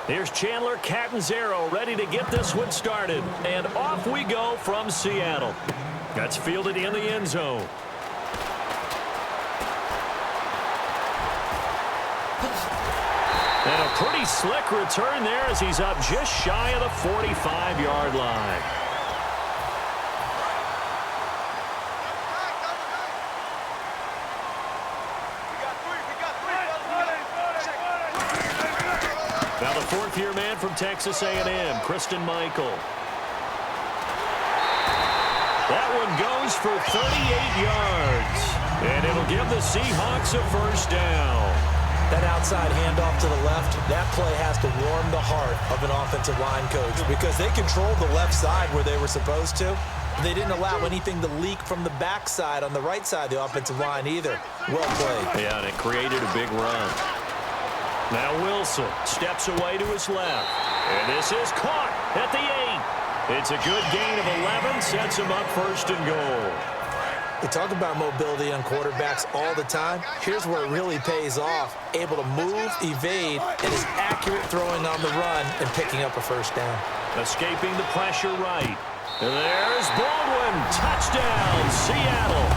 Here's Chandler Catanzaro ready to get this one started. And off we go from Seattle. That's fielded in the end zone. And a pretty slick return there as he's up just shy of the 45-yard line. Now the fourth-year man from Texas A&M, Christine Michael. That one goes for 38 yards. And it'll give the Seahawks a first down. That outside handoff to the left, that play has to warm the heart of an offensive line coach because they controlled the left side where they were supposed to. They didn't allow anything to leak from the backside on the right side of the offensive line either. Well played. Yeah, and it created a big run. Now Wilson steps away to his left. And this is caught at the 8. It's a good gain of 11, sets him up first and goal. We talk about mobility on quarterbacks all the time. Here's where it really pays off. Able to move, evade, and is accurate throwing on the run and picking up a first down. Escaping the pressure right. There's Baldwin. Touchdown, Seattle.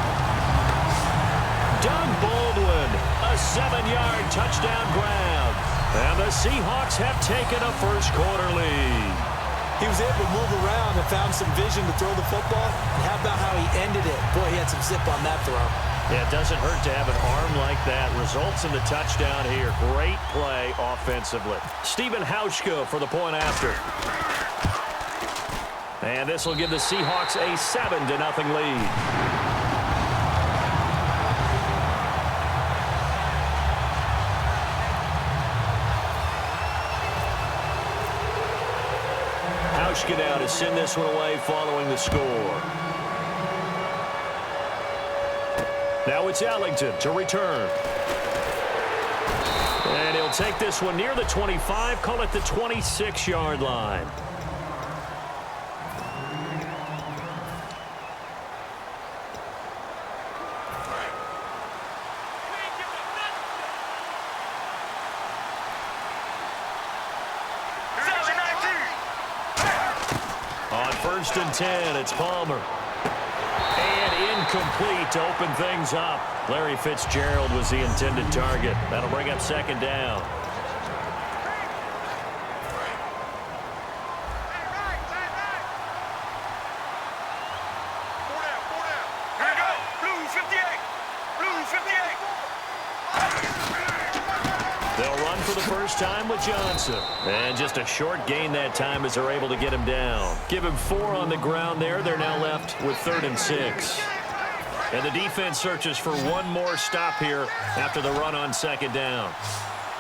Doug Baldwin, a 7-yard touchdown grab. And the Seahawks have taken a first-quarter lead. He was able to move around and found some vision to throw the football. And how about how he ended it? Boy, he had some zip on that throw. Yeah, it doesn't hurt to have an arm like that. Results in the touchdown here. Great play offensively. Stephen Hauschka for the point after. And this will give the Seahawks a 7-0 lead. Get out to send this one away following the score. Now it's Ellington to return. And he'll take this one near the 25, call it the 26-yard line. First and 10, it's Palmer. And incomplete to open things up. Larry Fitzgerald was the intended target. That'll bring up second down. For the first time with Johnson. And just a short gain that time as they're able to get him down. Give him 4 on the ground there. They're now left with 3rd and 6. And the defense searches for one more stop here after the run on second down.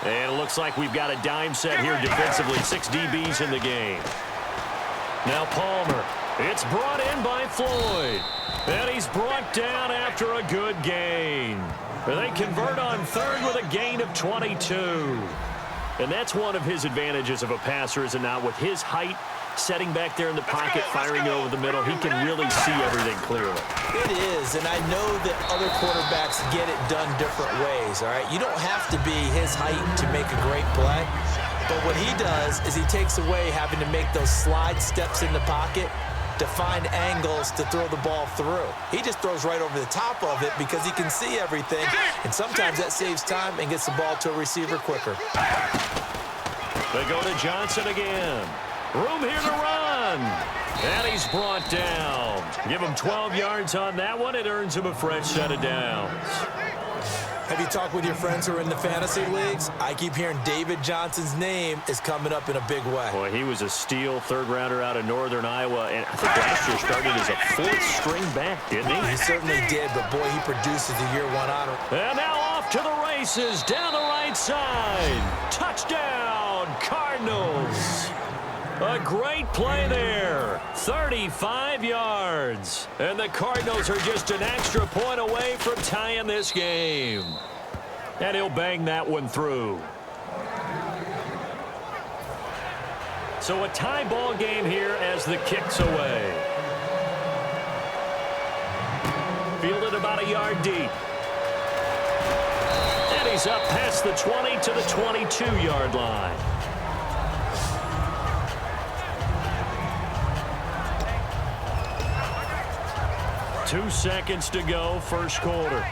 And it looks like we've got a dime set here defensively. 6 DBs in the game. Now Palmer. It's brought in by Floyd. And he's brought down after a good gain. They convert on 3rd with a gain of 22. And that's one of his advantages of a passer, is it not? With his height, setting back there in the pocket, firing it over the middle, he can really see everything clearly. It is, and I know that other quarterbacks get it done different ways, all right? You don't have to be his height to make a great play. But what he does is he takes away having to make those slide steps in the pocket to find angles to throw the ball through. He just throws right over the top of it because he can see everything, and sometimes that saves time and gets the ball to a receiver quicker. They go to Johnson again. Room here to run. And he's brought down. Give him 12 yards on that one. It earns him a fresh set of downs. Have you talked with your friends who are in the fantasy leagues? I keep hearing David Johnson's name is coming up in a big way. Boy, he was a steal 3rd rounder out of Northern Iowa, and I think last year started as a 4th string back, didn't he? He certainly did, but boy, he produces the year 1 honor. And now off to the races, down the right side. Touchdown, Cardinals. A great play there. 35 yards. And the Cardinals are just an extra point away from tying this game. And he'll bang that one through. So a tie ball game here as the kick's away. Fielded about a yard deep. And he's up past the 20 to the 22-yard line. 2 seconds to go, first quarter.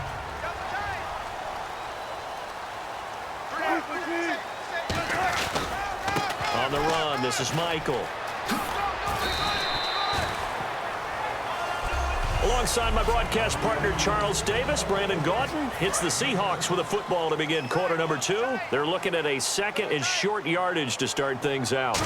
On the run, this is Michael. Alongside my broadcast partner, Charles Davis, Brandon Gaudin hits the Seahawks with a football to begin quarter number 2. They're looking at a second and short yardage to start things out.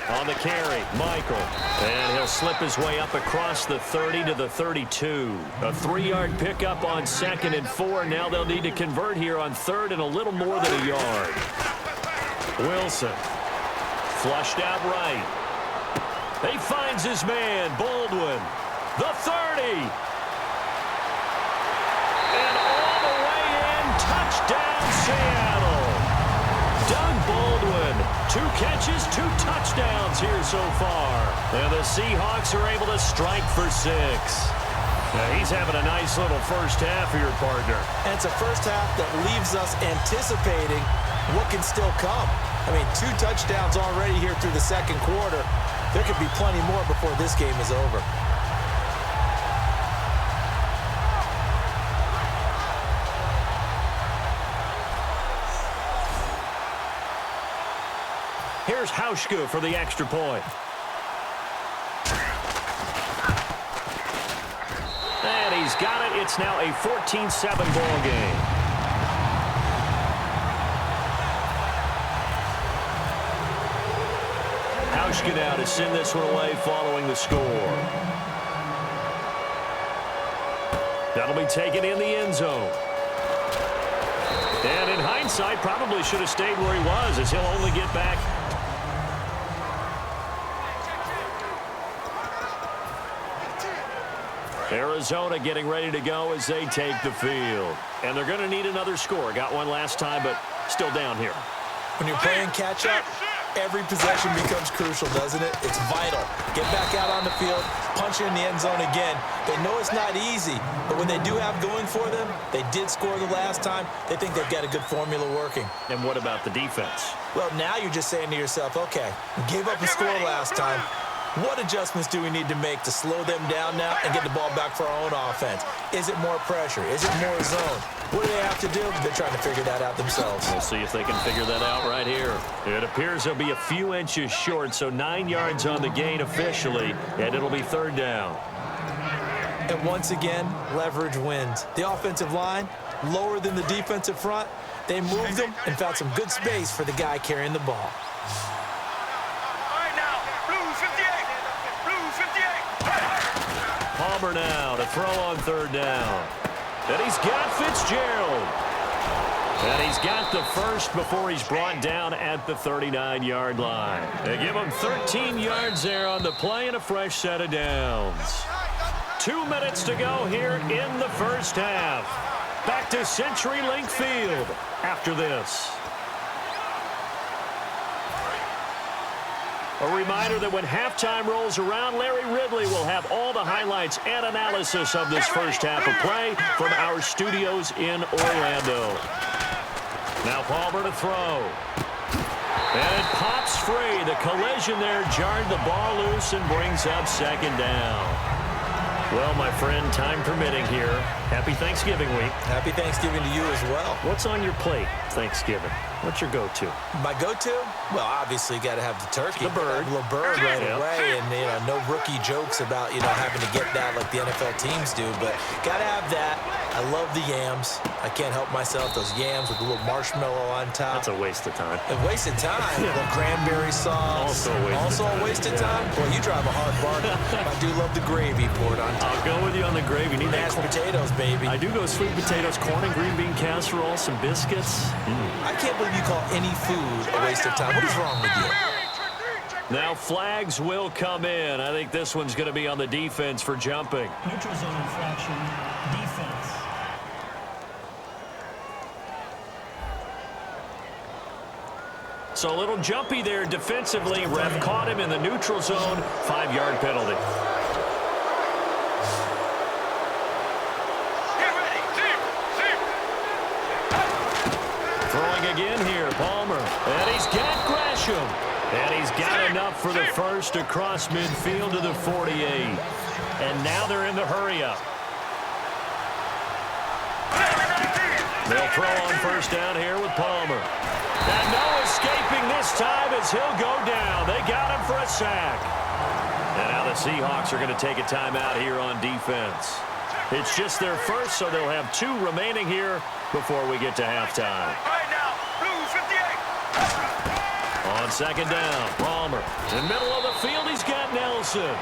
On the carry, Michael. And he'll slip his way up across the 30 to the 32. A 3-yard pickup on second and 4. Now they'll need to convert here on third and a little more than a yard. Wilson. Flushed out right. He finds his man, Baldwin. The 30. And all the way in, touchdown Seattle. Doug Baldwin, 2 catches, 2 touchdowns here so far. And the Seahawks are able to strike for 6. Now he's having a nice little first half here, partner. And it's a first half that leaves us anticipating what can still come. I mean, 2 touchdowns already here through the second quarter. There could be plenty more before this game is over. Here's Hauschka for the extra point. And he's got it. It's now a 14-7 ball game. Hauschka now to send this one away following the score. That'll be taken in the end zone. And in hindsight, probably should have stayed where he was, as he'll only get back. Arizona getting ready to go as they take the field. And they're going to need another score. Got one last time, but still down here. When you're playing catch-up, every possession becomes crucial, doesn't it? It's vital. Get back out on the field, punch it in the end zone again. They know it's not easy, but when they do have going for them, they did score the last time. They think they've got a good formula working. And what about the defense? Well, now you're just saying to yourself, okay, we gave up a score last time. What adjustments do we need to make to slow them down now and get the ball back for our own offense? Is it more pressure? Is it more zone? What do they have to do? They're trying to figure that out themselves. We'll see if they can figure that out right here. It appears they'll be a few inches short, so 9 yards on the gain officially, and it'll be third down. And once again, leverage wins. The offensive line, lower than the defensive front. They moved them and found some good space for the guy carrying the ball. Palmer now to throw on third down. And he's got Fitzgerald. And he's got the first before he's brought down at the 39-yard line. They give him 13 yards there on the play and a fresh set of downs. 2 minutes to go here in the first half. Back to CenturyLink Field after this. A reminder that when halftime rolls around, Larry Ridley will have all the highlights and analysis of this first half of play from our studios in Orlando. Now Palmer to throw. And it pops free. The collision there jarred the ball loose and brings up second down. Well, my friend, time permitting here. Happy Thanksgiving week. Happy Thanksgiving to you as well. What's on your plate Thanksgiving? What's your go-to? My go-to? Well, obviously, you got to have the turkey. The bird. A little bird right away. And, no rookie jokes about, having to get that like the NFL teams do. But got to have that. I love the yams. I can't help myself. Those yams with a little marshmallow on top. That's a waste of time. A waste of time. A little cranberry sauce. Also a waste of time. Boy, you drive a hard bargain. I do love the gravy poured on top. I'll go with you on the gravy. Need mashed potatoes, baby. I do go sweet potatoes, corn and green bean casserole, some biscuits. I can't believe you call any food a waste of time. What is wrong with you? Now flags will come in. I think this one's going to be on the defense for jumping. Neutral zone infraction, defense. So a little jumpy there defensively. Ref caught him in the neutral zone. 5-yard penalty. Throwing again here, Palmer. And he's got Gresham. And he's got enough for the first across midfield to the 48. And now they're in the hurry-up. They'll throw on first down here with Palmer. And no escaping this time as he'll go down. They got him for a sack. And now the Seahawks are going to take a timeout here on defense. It's just their first, so they'll have 2 remaining here before we get to halftime. Right now, Blues 58. On second down, Palmer. In the middle of the field, he's got Nelson.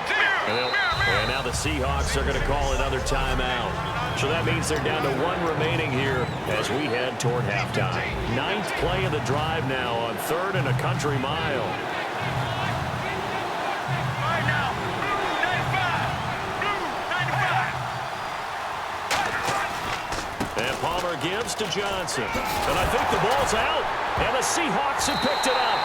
And now the Seahawks are going to call another timeout. So that means they're down to 1 remaining here as we head toward halftime. 9th play of the drive now on 3rd and a country mile. Right now, Blue 95. Blue 95. And Palmer gives to Johnson. And I think the ball's out. And the Seahawks have picked it up.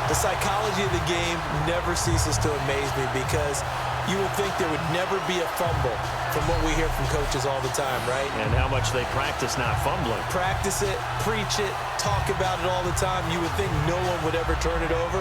The psychology of the game never ceases to amaze me because you would think there would never be a fumble from what we hear from coaches all the time, right? And how much they practice not fumbling. Practice it, preach it, talk about it all the time. You would think no one would ever turn it over.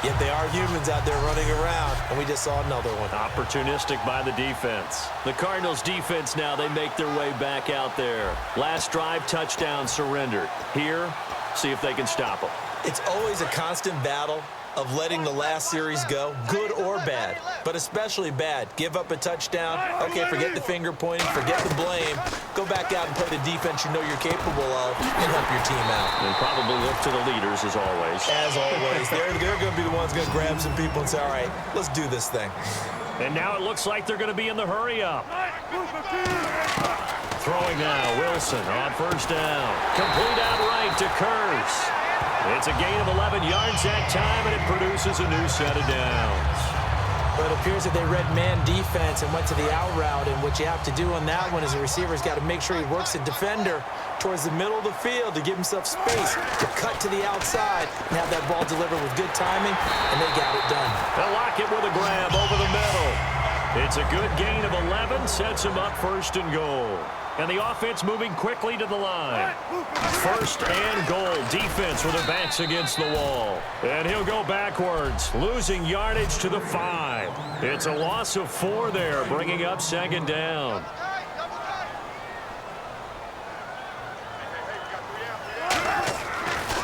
Yet they are humans out there running around, and we just saw another one. Opportunistic by the defense. The Cardinals defense now, they make their way back out there. Last drive, touchdown surrendered. Here, see if they can stop them. It's always a constant battle of letting the last series go, good or bad, but especially bad. Give up a touchdown. Okay, forget the finger pointing, forget the blame. Go back out and play the defense you know you're capable of and help your team out. And probably look to the leaders as always. As always. They're going to be the ones going to grab some people and say, all right, let's do this thing. And now it looks like they're going to be in the hurry-up. Throwing now, Wilson on first down. Complete out right to Curse. It's a gain of 11 yards that time, and it produces a new set of downs. But it appears that they read man defense and went to the out route, and what you have to do on that one is the receiver's got to make sure he works the defender towards the middle of the field to give himself space to cut to the outside and have that ball delivered with good timing, and they got it done. They'll lock it with a grab over the middle. It's a good gain of 11, sets him up first and goal. And the offense moving quickly to the line. First and goal. Defense with their backs against the wall. And he'll go backwards, losing yardage to the 5. It's a loss of 4 there, bringing up second down.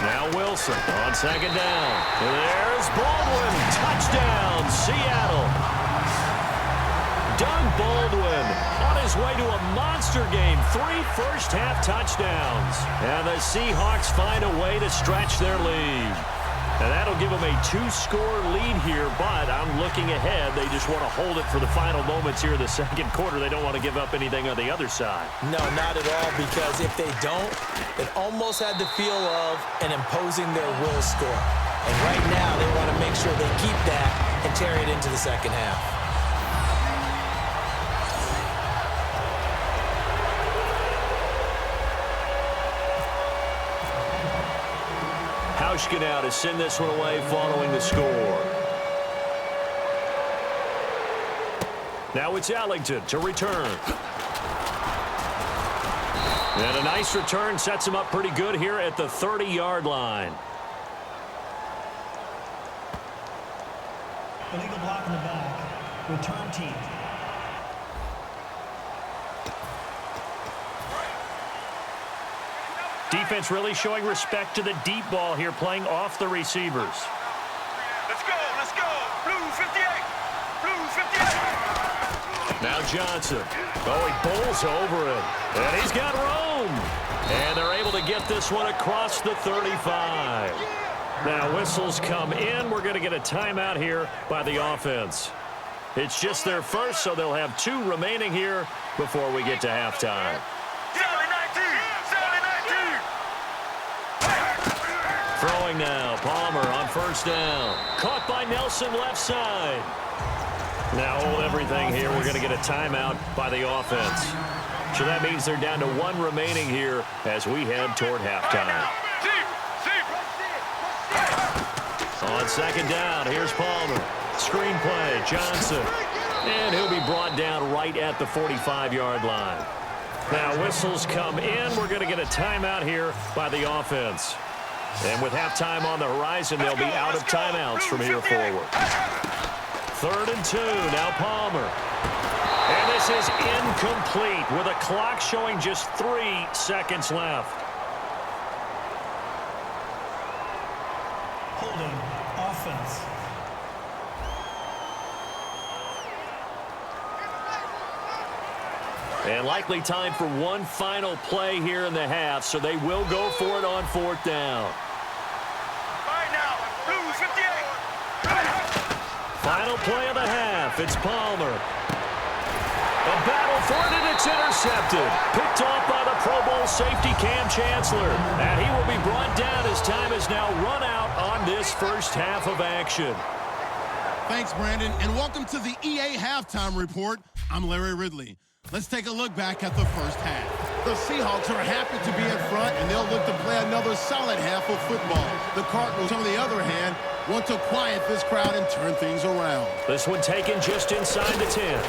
Now Wilson on second down. There's Baldwin. Touchdown, Seattle. Doug Baldwin on his way to a monster game. 3 first-half touchdowns. And the Seahawks find a way to stretch their lead. And that'll give them a 2-score lead here, but I'm looking ahead. They just want to hold it for the final moments here in the second quarter. They don't want to give up anything on the other side. No, not at all, because if they don't, it almost had the feel of an imposing their will score. And right now, they want to make sure they keep that and carry it into the second half. Hauschka now to send this one away following the score. Now it's Ellington to return. And a nice return sets him up pretty good here at the 30-yard line. Illegal block in the back. Return team. Defense really showing respect to the deep ball here, playing off the receivers. Let's go, let's go. Blue 58. Blue 58. Now Johnson. Oh, he bowls over it. And he's got room. And they're able to get this one across the 35. Now whistles come in. We're going to get a timeout here by the offense. It's just their first, so they'll have 2 remaining here before we get to halftime. Throwing now, Palmer on first down. Caught by Nelson left side. Now hold everything here. We're going to get a timeout by the offense. So that means they're down to 1 remaining here as we head toward halftime. On second down, here's Palmer. Screen play, Johnson. And he'll be brought down right at the 45-yard line. Now whistles come in. We're going to get a timeout here by the offense. And with halftime on the horizon, they'll be out of timeouts from here forward. 3rd and 2. Now Palmer. And this is incomplete with a clock showing just 3 seconds left. Holding offense. And likely time for one final play here in the half, so they will go for it on 4th down. Right now, Blues 58. Final play of the half. It's Palmer. A battle for it, and it's intercepted. Picked off by the Pro Bowl safety Cam Chancellor. And he will be brought down as time is now run out on this first half of action. Thanks, Brandon, and welcome to the EA Halftime Report. I'm Larry Ridley. Let's take a look back at the first half. The Seahawks are happy to be in front, and they'll look to play another solid half of football. The Cardinals, on the other hand, want to quiet this crowd and turn things around. This one taken just inside the 10.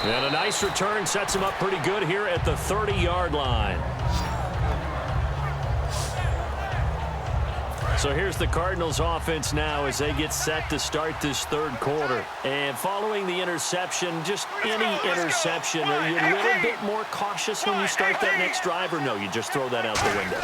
And a nice return sets him up pretty good here at the 30-yard line. So here's the Cardinals offense now as they get set to start this 3rd quarter. And following the interception, just any interception, are you a little bit more cautious when you start that next drive, or no, you just throw that out the window?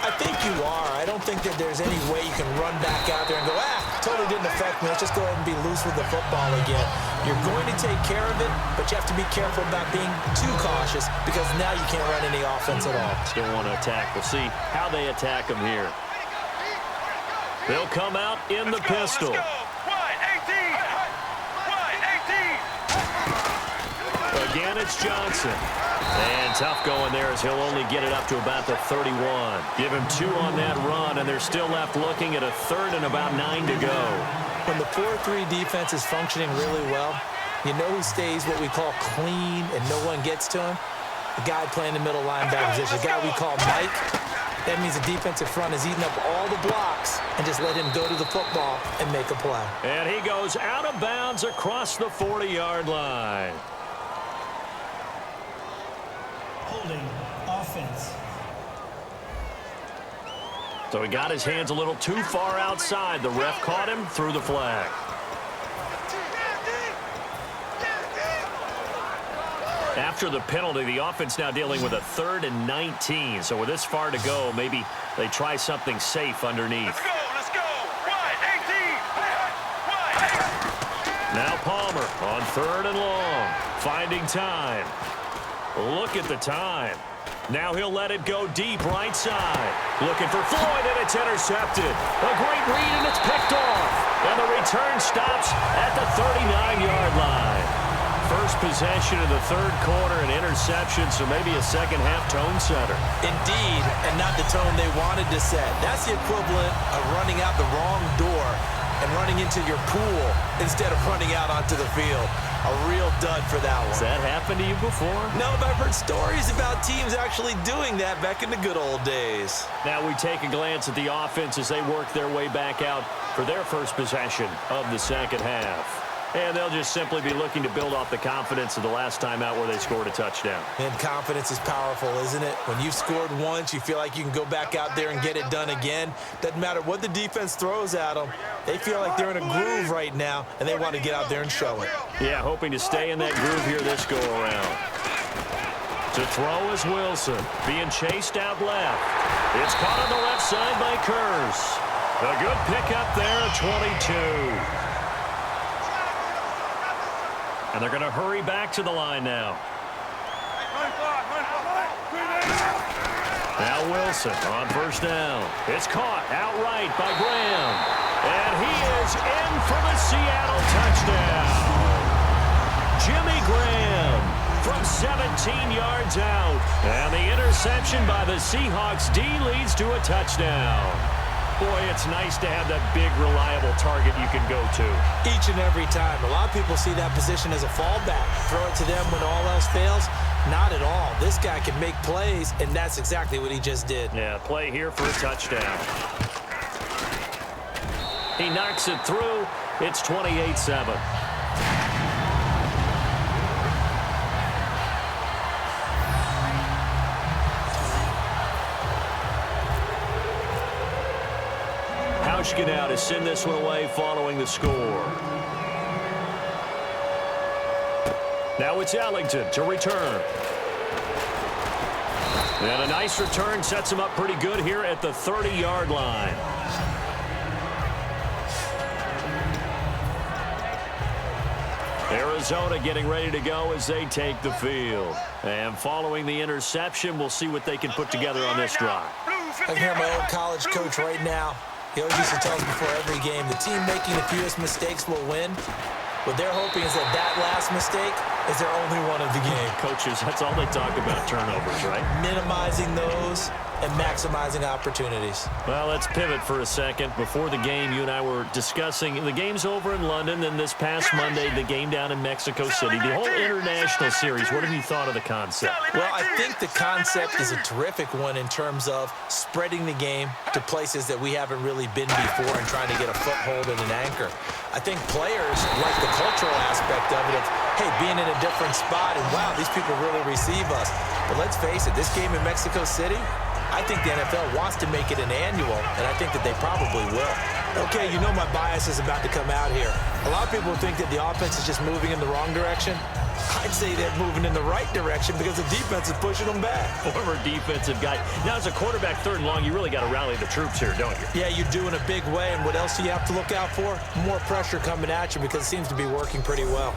I think you are. I don't think that there's any way you can run back out there and go, totally didn't affect me. Let's just go ahead and be loose with the football again. You're going to take care of it, but you have to be careful about being too cautious because now you can't run any offense at all. Still want to attack. We'll see how they attack them here. They'll come out in the pistol. Let's go. Wide 18. Again, it's Johnson. And tough going there as he'll only get it up to about the 31. Give him 2 on that run, and they're still left looking at a 3rd and about 9 to go. When the 4-3 defense is functioning really well, you know who stays what we call clean and no one gets to him? The guy playing the middle linebacker position, the guy we call Mike. That means the defensive front is eating up all the blocks and just let him go to the football and make a play. And he goes out of bounds across the 40-yard line. Holding offense. So he got his hands a little too far outside. The ref caught him, threw the flag. After the penalty, the offense now dealing with a 3rd and 19. So with this far to go, maybe they try something safe underneath. Let's go. Wide 18. Now Palmer on 3rd and long. Finding time. Look at the time. Now he'll let it go deep right side. Looking for Floyd, and it's intercepted. A great read, and it's picked off. And the return stops at the 39-yard line. First possession of the 3rd quarter, an interception, so maybe a second-half tone setter. Indeed, and not the tone they wanted to set. That's the equivalent of running out the wrong door and running into your pool instead of running out onto the field. A real dud for that one. Has that happened to you before? No, but I've heard stories about teams actually doing that back in the good old days. Now we take a glance at the offense as they work their way back out for their first possession of the second half. And they'll just simply be looking to build off the confidence of the last time out where they scored a touchdown. And confidence is powerful, isn't it? When you've scored once, you feel like you can go back out there and get it done again. Doesn't matter what the defense throws at them. They feel like they're in a groove right now, and they want to get out there and show it. Yeah, hoping to stay in that groove here this go-around. To throw is Wilson, being chased out left. It's caught on the left side by Kurz. A good pickup there at 22. And they're going to hurry back to the line now. Now Wilson on 1st down. It's caught outright by Graham. And he is in for the Seattle touchdown. Jimmy Graham from 17 yards out. And the interception by the Seahawks D leads to a touchdown. Boy, it's nice to have that big, reliable target you can go to. Each and every time. A lot of people see that position as a fallback. Throw it to them when all else fails. Not at all. This guy can make plays, and that's exactly what he just did. Yeah, play here for a touchdown. He knocks it through. It's 28-7. Pushkin out to send this one away following the score. Now it's Ellington to return. And a nice return sets him up pretty good here at the 30-yard line. Arizona getting ready to go as they take the field. And following the interception, we'll see what they can put together on this drive. I can hear my old college coach right now. He always used to tell us before every game, the team making the fewest mistakes will win. What they're hoping is that that last mistake is their only one of the game. Coaches, that's all they talk about, turnovers, right? Minimizing those and maximizing opportunities. Well, let's pivot for a second. Before the game, you and I were discussing the game's over in London, then this past Monday, the game down in Mexico City. The whole international series, what have you thought of the concept? Well, I think the concept is a terrific one in terms of spreading the game to places that we haven't really been before and trying to get a foothold and an anchor. I think players like the cultural aspect of it of, hey, being in a different spot and, wow, these people really receive us. But let's face it, this game in Mexico City, I think the NFL wants to make it an annual, and I think that they probably will. Okay, you know my bias is about to come out here. A lot of people think that the offense is just moving in the wrong direction. I'd say they're moving in the right direction because the defense is pushing them back. Former defensive guy. Now, as a quarterback, third and long, you really got to rally the troops here, don't you? Yeah, you do in a big way, and what else do you have to look out for? More pressure coming at you because it seems to be working pretty well.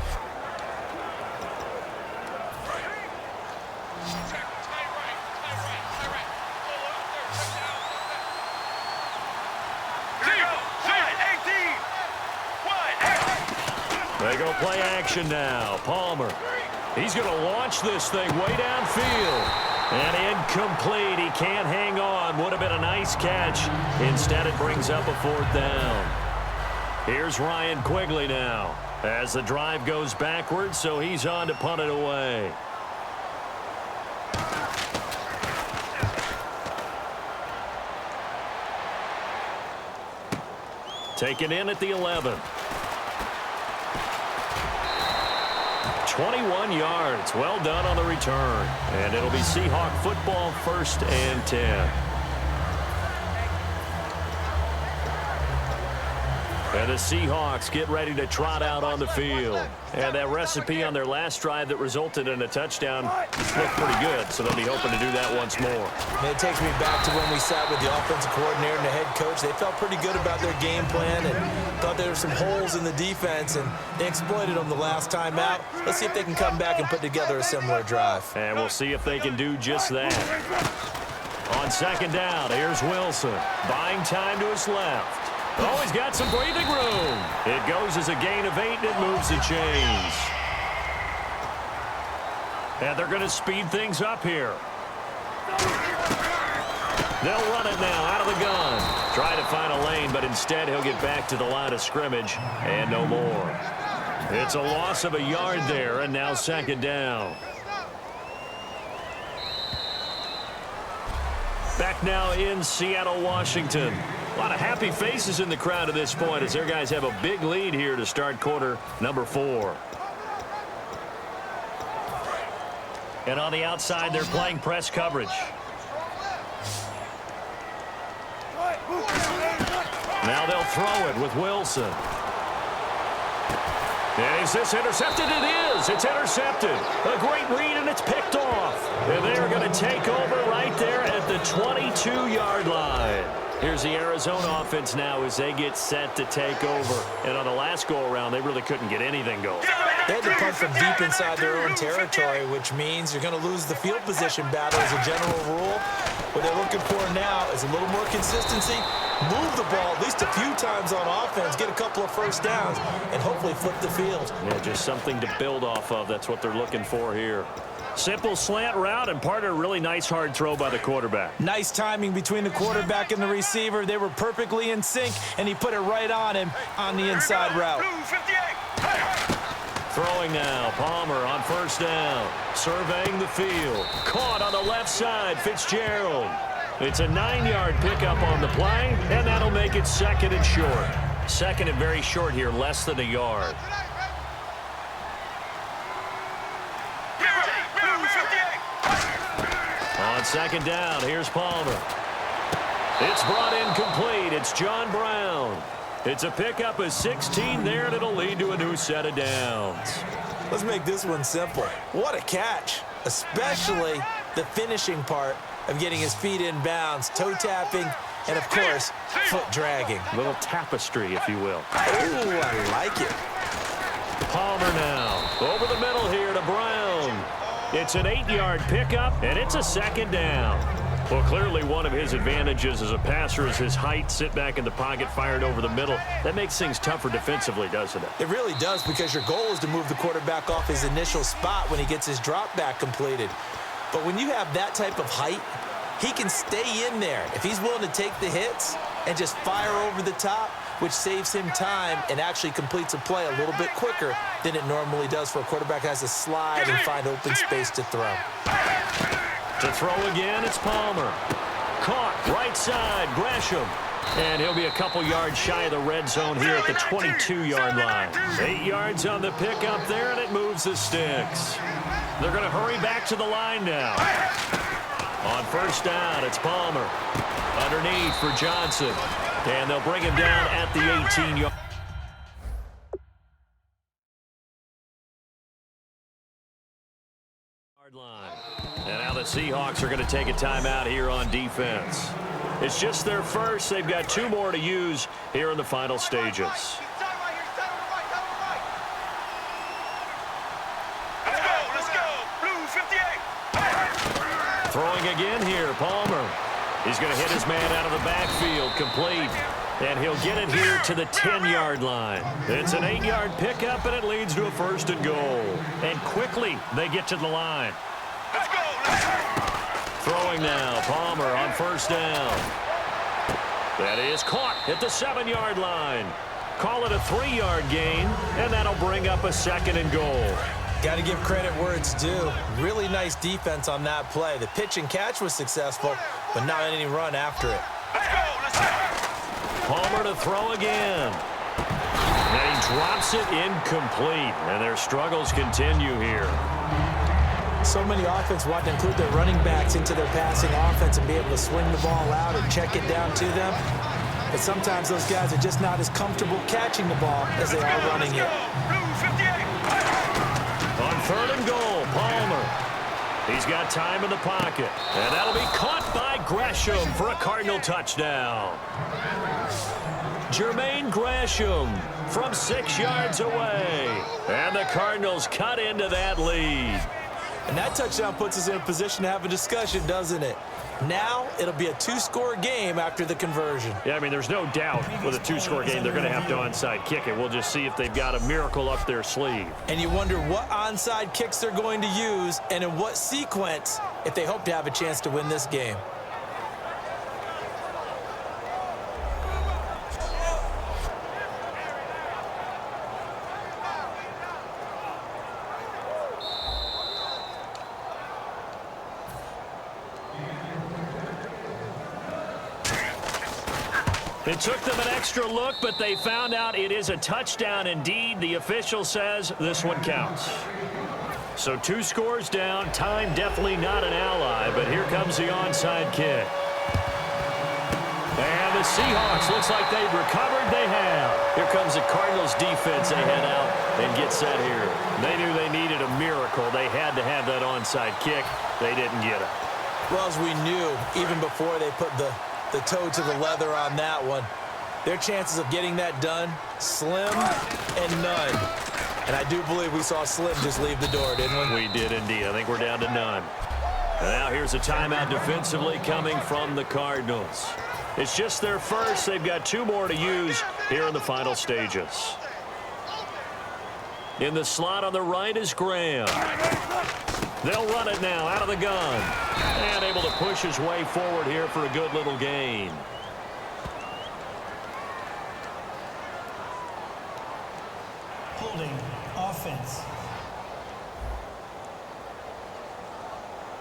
They go play action now. Palmer. He's going to launch this thing way downfield. And incomplete. He can't hang on. Would have been a nice catch. Instead, it brings up a fourth down. Here's Ryan Quigley now as the drive goes backwards, so he's on to punt it away. Taken in at the 11. 21 yards. Well done on the return. And it'll be Seahawk football, 1st and 10. And the Seahawks get ready to trot out on the field. And that recipe on their last drive that resulted in a touchdown looked pretty good, so they'll be hoping to do that once more. And it takes me back to when we sat with the offensive coordinator and the head coach. They felt pretty good about their game plan and thought there were some holes in the defense, and they exploited them the last time out. Let's see if they can come back and put together a similar drive. And we'll see if they can do just that. On 2nd down, here's Wilson. Buying time to his left. Oh, he's got some breathing room. It goes as a gain of 8, and it moves the chains. And they're going to speed things up here. They'll run it now out of the gun. Try to find a lane, but instead he'll get back to the line of scrimmage and no more. It's a loss of a yard there, and now 2nd down. Back now in Seattle, Washington. A lot of happy faces in the crowd at this point as their guys have a big lead here to start quarter number 4. And on the outside, they're playing press coverage. Now they'll throw it with Wilson. And is this intercepted? It is. It's intercepted. A great read, and it's picked off. And they're going to take over right there at the 22-yard line. Here's the Arizona offense now as they get set to take over. And on the last go-around, they really couldn't get anything going. They had to punt from deep inside their own territory, which means you're going to lose the field position battle as a general rule. What they're looking for now is a little more consistency, move the ball at least a few times on offense, get a couple of first downs, and hopefully flip the field. Yeah, just something to build off of. That's what they're looking for here. Simple slant route and part of a really nice hard throw by the quarterback. Nice timing between the quarterback and the receiver. They were perfectly in sync, and he put it right on him on the inside route. Throwing now, Palmer on 1st down. Surveying the field. Caught on the left side, Fitzgerald. It's a 9-yard pickup on the play, and that'll make it 2nd and short. 2nd and very short here, less than a yard. On 2nd down, here's Palmer. It's brought in complete. It's John Brown. It's a pickup of 16 there, and it'll lead to a new set of downs. Let's make this one simple. What a catch, especially the finishing part of getting his feet in bounds, toe tapping, and, of course, foot dragging. A little tapestry, if you will. Ooh, I like it. Palmer now. Over the middle here to Brown. It's an 8-yard pickup, and it's a second down. Well, clearly one of his advantages as a passer is his height. Sit back in the pocket, fired over the middle. That makes things tougher defensively, doesn't it? It really does, because your goal is to move the quarterback off his initial spot when he gets his drop back completed. But when you have that type of height, he can stay in there if he's willing to take the hits and just fire over the top, which saves him time and actually completes a play a little bit quicker than it normally does for a quarterback who has to slide and find open space to throw. To throw again, it's Palmer. Caught, right side, Gresham. And he'll be a couple yards shy of the red zone here at the 22-yard line. 8 yards on the pickup there, and it moves the sticks. They're going to hurry back to the line now. On first down, it's Palmer. Underneath for Johnson. And they'll bring him down at the 18-yard line. And now the Seahawks are going to take a timeout here on defense. It's just their first. They've got 2 more to use here in the final stages. Let's go. Blues 58. Throwing again here, Palmer. He's going to hit his man out of the backfield, complete. And he'll get it here to the 10-yard line. It's an 8-yard pickup, and it leads to a 1st and goal. And quickly, they get to the line. Let's go. Throwing now, Palmer on first down. That is caught at the 7-yard line. Call it a 3-yard gain, and that'll bring up a 2nd and goal. Got to give credit where it's due. Really nice defense on that play. The pitch and catch was successful, but not any run after it. Let's go. Palmer to throw again. And he drops it incomplete, and their struggles continue here. So many offense want to include their running backs into their passing offense and be able to swing the ball out or check it down to them. But sometimes those guys are just not as comfortable catching the ball as they are running it. On 3rd and goal, Palmer. He's got time in the pocket. And that'll be caught by Gresham for a Cardinal touchdown. Jermaine Gresham from 6 yards away. And the Cardinals cut into that lead. And that touchdown puts us in a position to have a discussion, doesn't it? Now it'll be a 2-score game after the conversion. Yeah, I mean, there's no doubt with a 2-score game they're going to have to onside kick it. We'll just see if they've got a miracle up their sleeve. And you wonder what onside kicks they're going to use and in what sequence if they hope to have a chance to win this game. It took them an extra look, but they found out it is a touchdown indeed. The official says this one counts. So 2 scores down. Time definitely not an ally, but here comes the onside kick. And the Seahawks, looks like they've recovered. They have. Here comes the Cardinals defense. They head out and get set here. They knew they needed a miracle. They had to have that onside kick. They didn't get it. Well, as we knew, even before they put the toe to the leather on that one, their chances of getting that done, slim and none. And I do believe we saw Slim just leave the door, didn't we? We did indeed. I think we're down to none. And now here's a timeout defensively coming from the Cardinals. It's just their first. They've got 2 more to use here in the final stages. In the slot on the right is Graham. They'll run it now out of the gun. And able to push his way forward here for a good little gain. Holding offense.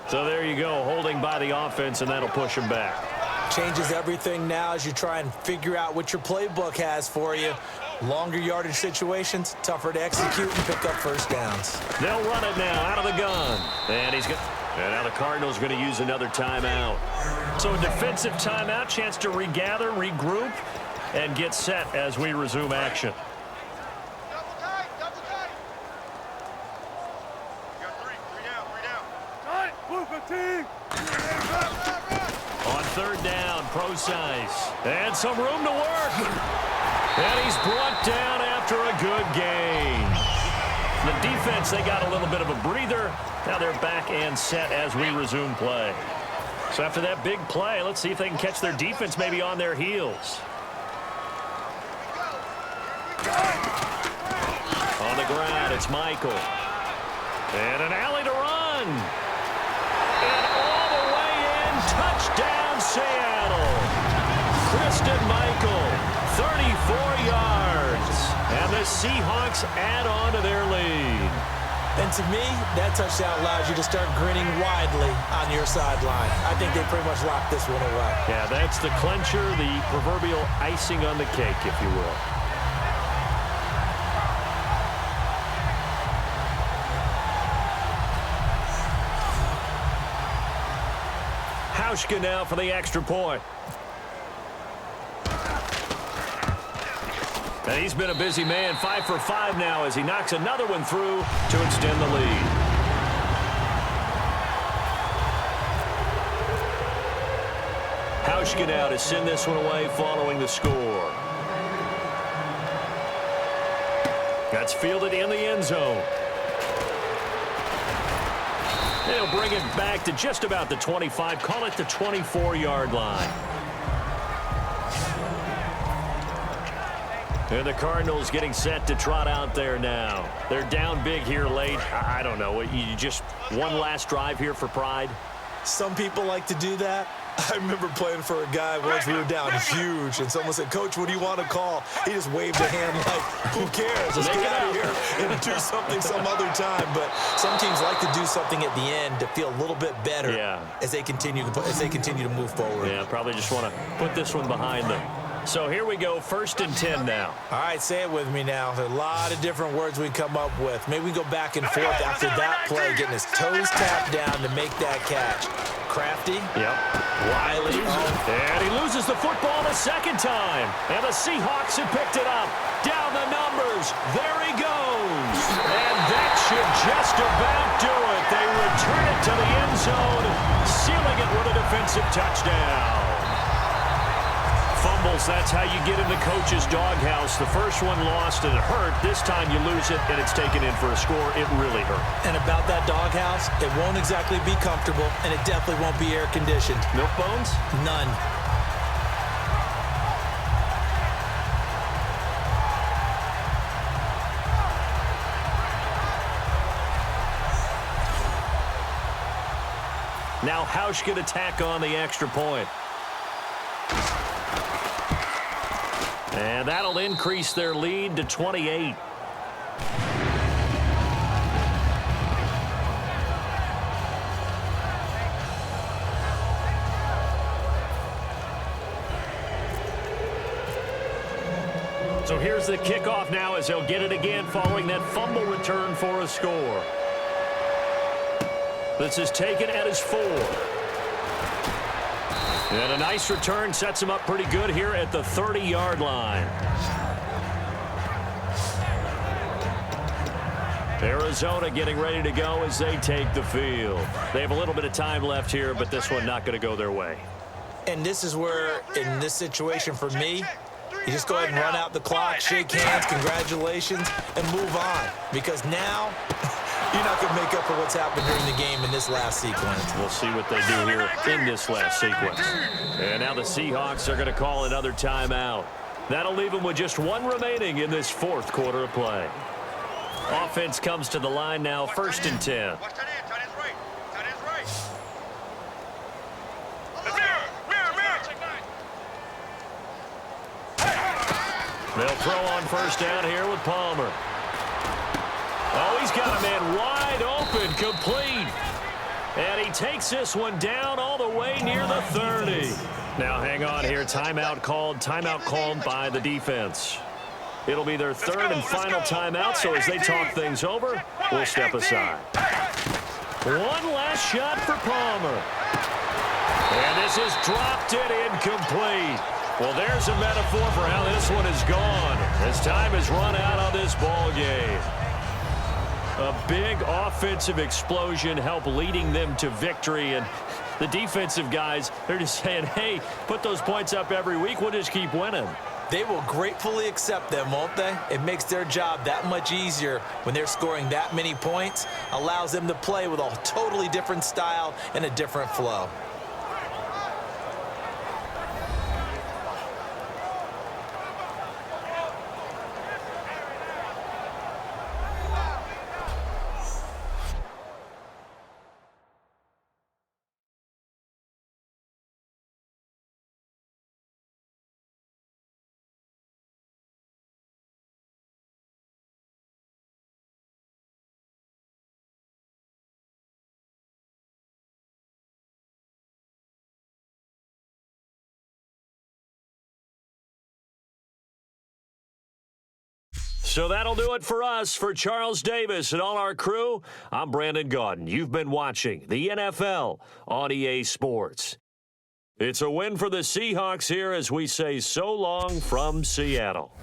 So there you go, holding by the offense, and that'll push him back. Changes everything now as you try and figure out what your playbook has for you. Longer yardage situations, tougher to execute and pick up first downs. They'll run it now out of the gun. And he's got... And now the Cardinals going to use another timeout. So a defensive timeout, chance to regather, regroup, and get set as we resume action. On third down, Procise. And some room to work. And he's brought down after a good gain. The defense, they got a little bit of a breather. Now they're back and set as we resume play. So after that big play, let's see if they can catch their defense maybe on their heels. On the ground, it's Michael. And an alley to run. And all the way in, touchdown Seattle. Christian Michael, 34 yards. And the Seahawks add on to their lead. And to me, that touchdown allows you to start grinning widely on your sideline. I think they pretty much locked this one away. Yeah, that's the clincher, the proverbial icing on the cake, if you will. Hauschka now for the extra point. And he's been a busy man, 5 for 5 now as he knocks another one through to extend the lead. Hauschka now to send this one away following the score. That's fielded in the end zone. They'll bring it back to just about the 25, call it the 24-yard line. And the Cardinals getting set to trot out there now. They're down big here late. I don't know. You just one last drive here for pride? Some people like to do that. I remember playing for a guy once we were down huge, and someone said, "Coach, what do you want to call?" He just waved a hand like, who cares? Let's get out of here and do something some other time. But some teams like to do something at the end to feel a little bit better as they continue to move forward. Yeah, probably just want to put this one behind them. So here we go, 1st and 10 now. All right, say it with me now. There are a lot of different words we come up with. Maybe we go back and forth after that play, getting his toes tapped down to make that catch. Crafty. Yep. Wiley. And he loses the football the second time. And the Seahawks have picked it up. Down the numbers. There he goes. And that should just about do it. They return it to the end zone, sealing it with a defensive touchdown. Fumbles, that's how you get in the coach's doghouse. The first one lost and it hurt. This time you lose it and it's taken in for a score. It really hurt. And about that doghouse, it won't exactly be comfortable, and it definitely won't be air-conditioned. Milk bones? None. Now Hauschka to tack on the extra point. And that'll increase their lead to 28. So here's the kickoff now as they'll get it again following that fumble return for a score. This is taken at his 4. And a nice return sets him up pretty good here at the 30-yard line. Arizona getting ready to go as they take the field. They have a little bit of time left here, but this one not going to go their way. And this is where, in this situation for me, you just go ahead and run out the clock, shake hands, congratulations, and move on. Because now, you're not going to make up for what's happened during the game in this last sequence. We'll see what they do here in this last sequence. And now the Seahawks are going to call another timeout. That'll leave them with just one remaining in this 4th quarter of play. Offense comes to the line now, 1st and 10. They'll throw on 1st down here with Palmer. Oh, he's got a man wide open, complete. And he takes this one down all the way near the 30. Now hang on here, timeout called by the defense. It'll be their 3rd and final timeout, so as they talk things over, we'll step aside. One last shot for Palmer. And this is dropped it incomplete. Well, there's a metaphor for how this one is gone as time has run out on this ball game. A big offensive explosion helped leading them to victory, and the defensive guys, they're just saying, hey, put those points up every week, we'll just keep winning. They will gratefully accept them, won't they? It makes their job that much easier when they're scoring that many points, allows them to play with a totally different style and a different flow. So that'll do it for us. For Charles Davis and all our crew, I'm Brandon Gaudin. You've been watching the NFL on EA Sports. It's a win for the Seahawks here as we say so long from Seattle.